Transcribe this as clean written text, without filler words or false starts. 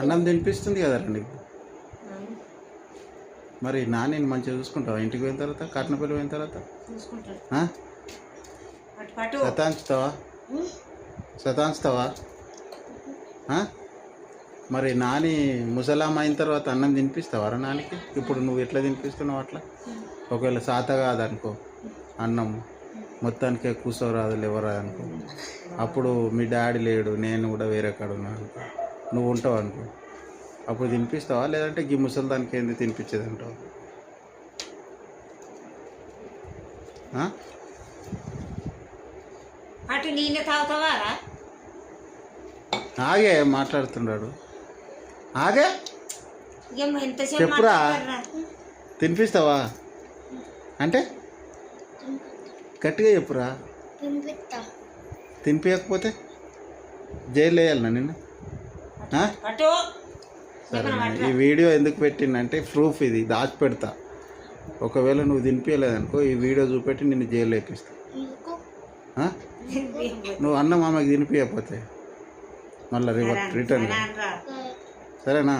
అన్నం తినిపిస్తుంది కదరా నీకు. మరి నాన్నని మంచిగా చూసుకుంటావా ఇంటికి పోయిన తర్వాత, కట్నపల్లి పోయిన తర్వాత? సతాంచుతావా? మరి నాని ముసలాం అయిన తర్వాత అన్నం తినిపిస్తావారా నానికి? ఇప్పుడు నువ్వు ఎట్లా తినిపిస్తున్నావు అట్లా? ఒకవేళ సాత కాదనుకో అన్నం మొత్తానికే కూర్చోరాదు లేవరాదు అనుకో, అప్పుడు మీ డాడీ లేడు, నేను కూడా వేరే కాడ ఉన్నాను అనుకో, నువ్వు ఉంటావు అనుకో, అప్పుడు తినిపిస్తావా? లేదంటే ఈ ముసలి దానికి ఏంది తినిపించేది అంటావు? అటు నీళ్ళు తాగుతావా? ఆగే మాట్లాడుతున్నాడు, ఆగే చెప్పురా. తినిపిస్తావా అంటే గట్టిగా చెప్పురా. తినిపించకపోతే జైలు వేయాలన్నా నిన్ను? సరే, ఈ వీడియో ఎందుకు పెట్టిందంటే ప్రూఫ్, ఇది దాచిపెడతా. ఒకవేళ నువ్వు తినిపించలేదనుకో ఈ వీడియో చూపెట్టి నిన్ను జైలు వేపిస్తా. నువ్వు అన్నం ఆమెకు తినిపించకపోతే మళ్ళీ రిటర్న్. సరేనా?